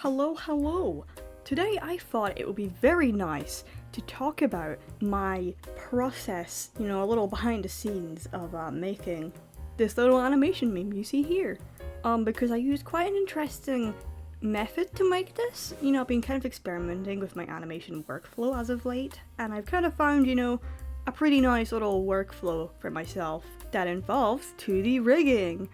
Hello, hello! Today I thought it would be very nice to talk about my process, a little behind the scenes of making this little animation meme you see here. Because I used quite an interesting method to make this. I've been kind of experimenting with my animation workflow as of late, and I've kind of found, a pretty nice little workflow for myself that involves 2D rigging.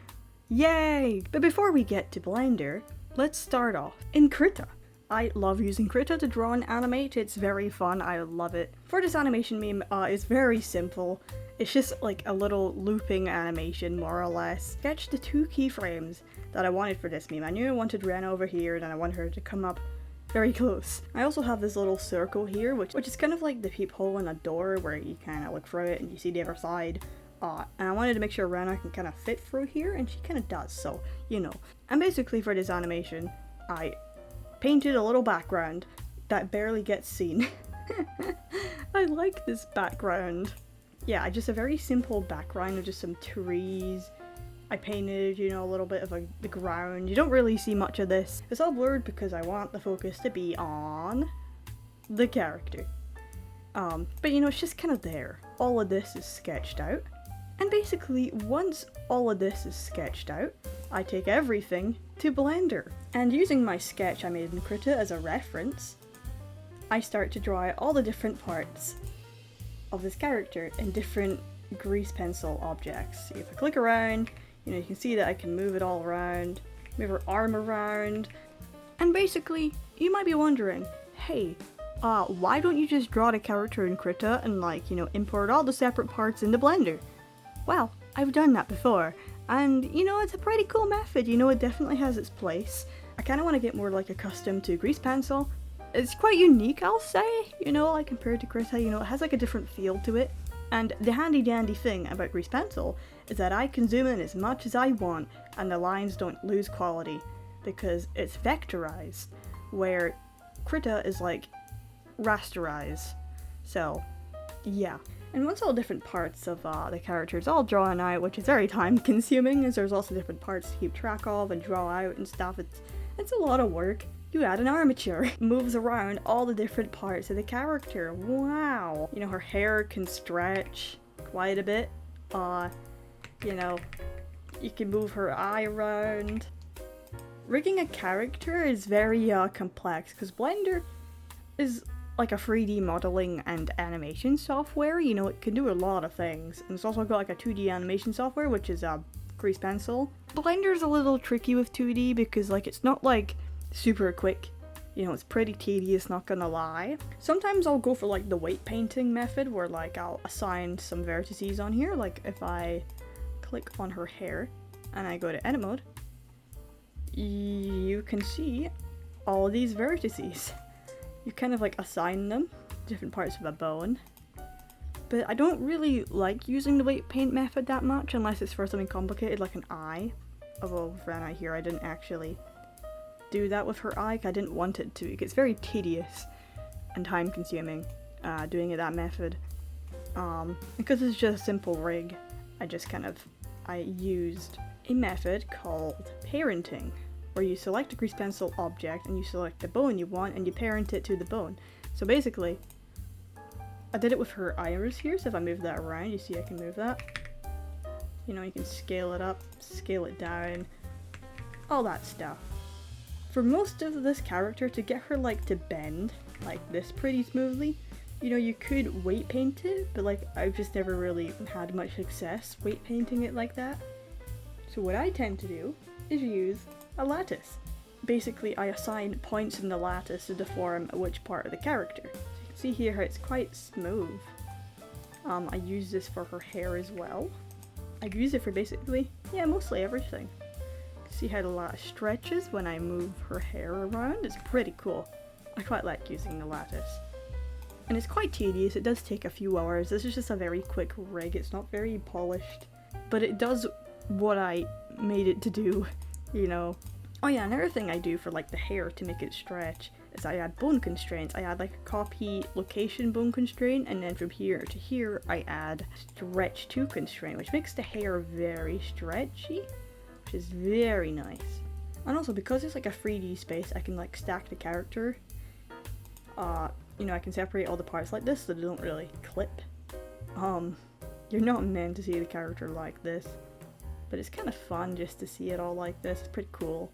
Yay! But before we get to Blender, let's start off in Krita. I love using Krita to draw and animate, it's very fun, I love it. For this animation meme, it's very simple. It's just like a little looping animation, more or less. Sketched the two keyframes that I wanted for this meme. I knew I wanted Ren over here, and I wanted her to come up very close. I also have this little circle here, which is kind of like the peephole in a door where you kind of look through it and you see the other side. And I wanted to make sure Rena can kind of fit through here, and she kind of does, so, And basically for this animation, I painted a little background that barely gets seen. I like this background. Yeah, just a very simple background of just some trees. I painted, a little bit of the ground. You don't really see much of this. It's all blurred because I want the focus to be on the character. But it's just kind of there. All of this is sketched out. And basically, once all of this is sketched out, I take everything to Blender. And using my sketch I made in Krita as a reference, I start to draw out all the different parts of this character in different grease pencil objects. If I click around, you can see that I can move it all around, move her arm around. And basically, you might be wondering, hey, why don't you just draw the character in Krita and import all the separate parts into Blender? Well, I've done that before, and it's a pretty cool method, it definitely has its place. I kind of want to get more accustomed to grease pencil. It's quite unique, I'll say, compared to Krita, it has a different feel to it. And the handy dandy thing about grease pencil is that I can zoom in as much as I want and the lines don't lose quality because it's vectorized, where Krita is rasterized. So, yeah. And once all different parts of the character is all drawn out, which is very time consuming as there's also different parts to keep track of and draw out and stuff, it's a lot of work. You add an armature, moves around all the different parts of the character. Wow! Her hair can stretch quite a bit. You can move her eye around. Rigging a character is very complex because Blender is like a 3D modeling and animation software. It can do a lot of things. And it's also got a 2D animation software, which is Grease Pencil. Blender's a little tricky with 2D because it's not super quick. It's pretty tedious, not gonna lie. Sometimes I'll go for the weight painting method where I'll assign some vertices on here. If I click on her hair and I go to edit mode, you can see all these vertices. You kind of assign them to different parts of a bone. But I don't really like using the weight paint method that much unless it's for something complicated like an eye. Although with Rena here I didn't actually do that with her eye. I didn't want it to. It's very tedious and time consuming doing it that method. Because it's just a simple rig, I used a method called parenting, where you select a grease pencil object and you select the bone you want and you parent it to the bone. So basically, I did it with her iris here, so if I move that around, you see I can move that. You can scale it up, scale it down, all that stuff. For most of this character, to get her to bend like this pretty smoothly, you could weight paint it, but I've just never really had much success weight painting it like that. So what I tend to do is use a lattice. Basically, I assign points in the lattice to deform which part of the character. So you can see here how it's quite smooth. I use this for her hair as well. I use it for basically, mostly everything. See how the lattice stretches when I move her hair around? It's pretty cool. I quite like using the lattice. And it's quite tedious, it does take a few hours. This is just a very quick rig, it's not very polished. But it does what I made it to do, Oh yeah, another thing I do for the hair to make it stretch is I add bone constraints. I add a copy location bone constraint, and then from here to here I add stretch to constraint, which makes the hair very stretchy, which is very nice. And also, because it's like a 3D space, I can like stack the character. You know, I can separate all the parts like this so they don't really clip. You're not meant to see the character like this, but it's kind of fun just to see it all like this. It's pretty cool.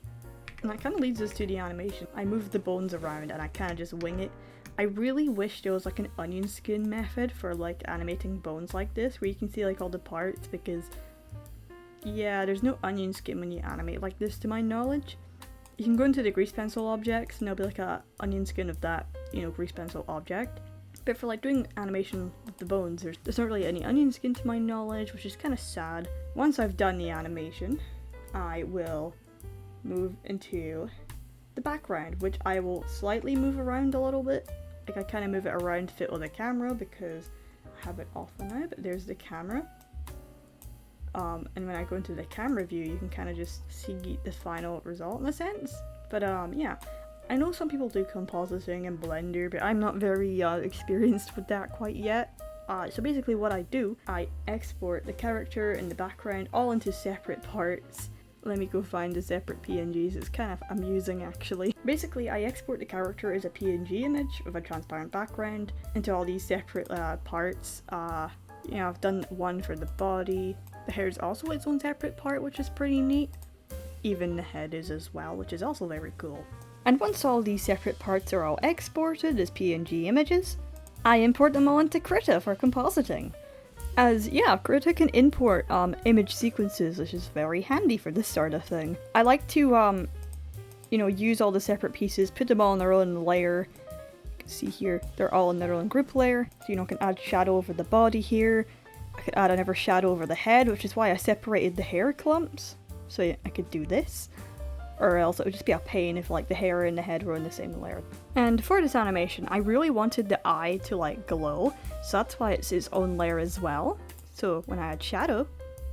And that kind of leads us to the animation. I move the bones around and I kind of just wing it. I really wish there was like an onion skin method for like animating bones like this, where you can see like all the parts, because yeah, there's no onion skin when you animate like this to my knowledge. You can go into the grease pencil objects and there'll be like a onion skin of that, you know, grease pencil object. But for like doing animation with the bones, there's not really any onion skin to my knowledge, which is kind of sad. Once I've done the animation, I will move into the background, which I will slightly move around a little bit. Like I kind of move it around to fit with the camera because I have it off now, but there's the camera. And when I go into the camera view, you can kind of just see the final result in a sense. But yeah, I know some people do compositing in Blender, but I'm not very experienced with that quite yet. So basically what I do, I export the character and the background all into separate parts. Let me go find the separate PNGs, it's kind of amusing actually. Basically, I export the character as a PNG image with a transparent background into all these separate parts. You know, I've done one for the body. The hair is also its own separate part, which is pretty neat. Even the head is as well, which is also very cool. And once all these separate parts are all exported as PNG images, I import them all into Krita for compositing. As, yeah, Krita can import image sequences, which is very handy for this sort of thing. I like to, you know, use all the separate pieces, put them all in their own layer. You can see here, they're all in their own group layer. So, you know, I can add shadow over the body here. I could add another shadow over the head, which is why I separated the hair clumps. So yeah, I could do this. Or else it would just be a pain if like the hair and the head were in the same layer. And for this animation, I really wanted the eye to like glow, so that's why it's its own layer as well. So when I add shadow,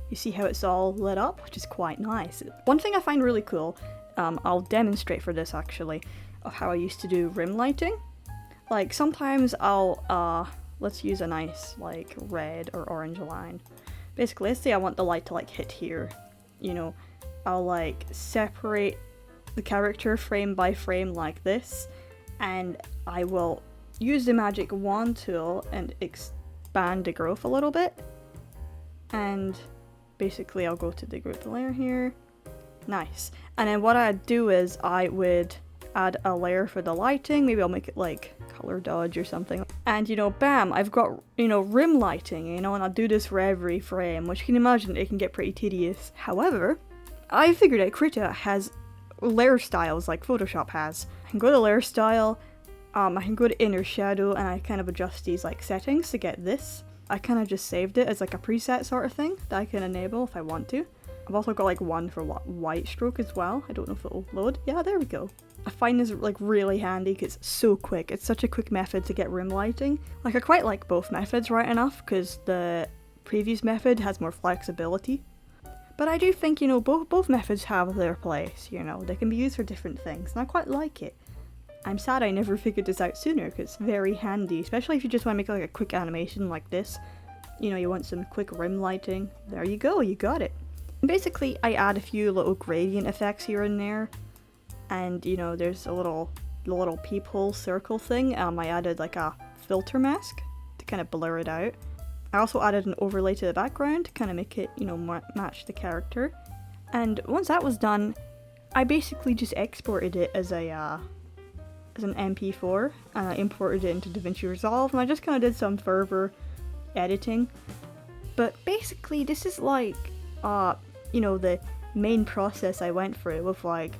you see how it's all lit up, which is quite nice. One thing I find really cool, I'll demonstrate for this actually, of how I used to do rim lighting. Like sometimes I'll, let's use a nice like red or orange line. Basically, let's say I want the light to like hit here, you know, I'll like separate the character frame by frame like this, and I will use the magic wand tool and expand the growth a little bit. And basically I'll go to the group layer here. Nice. And then what I'd do is I would add a layer for the lighting. Maybe I'll make it like color dodge or something. And you know, bam, I've got, you know, rim lighting, you know, and I'll do this for every frame, which you can imagine it can get pretty tedious. However, I figured out Krita has layer styles like Photoshop has. I can go to layer style, I can go to inner shadow, and I kind of adjust these like settings to get this. I kind of just saved it as like a preset sort of thing that I can enable if I want to. I've also got like one for white stroke as well. I don't know if it'll load. Yeah, there we go. I find this like really handy because it's so quick. It's such a quick method to get rim lighting. Like I quite like both methods right enough because the previous method has more flexibility. But I do think, you know, both methods have their place, you know, they can be used for different things, and I quite like it. I'm sad I never figured this out sooner, because it's very handy, especially if you just want to make like a quick animation like this. You know, you want some quick rim lighting, there you go, you got it. And basically, I add a few little gradient effects here and there, and you know, there's a little peephole circle thing. I added like a filter mask to kind of blur it out. I also added an overlay to the background to kind of make it, you know, match the character. And once that was done, I basically just exported it as an MP4, and I imported it into DaVinci Resolve, and I just kind of did some further editing. But basically, this is like, you know, the main process I went through with like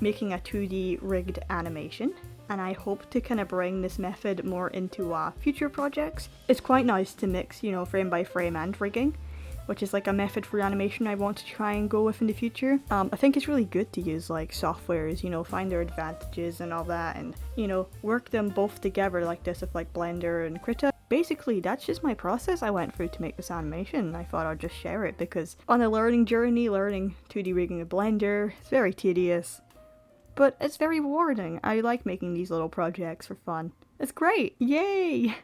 making a 2D rigged animation. And I hope to kind of bring this method more into future projects. It's quite nice to mix, you know, frame by frame and rigging, which is like a method for animation I want to try and go with in the future. I think it's really good to use like softwares, you know, find their advantages and all that, and, you know, work them both together like this with like Blender and Krita. Basically, that's just my process I went through to make this animation, and I thought I'd just share it because on a learning journey, learning 2D rigging with Blender, it's very tedious. But it's very rewarding. I like making these little projects for fun. It's great! Yay!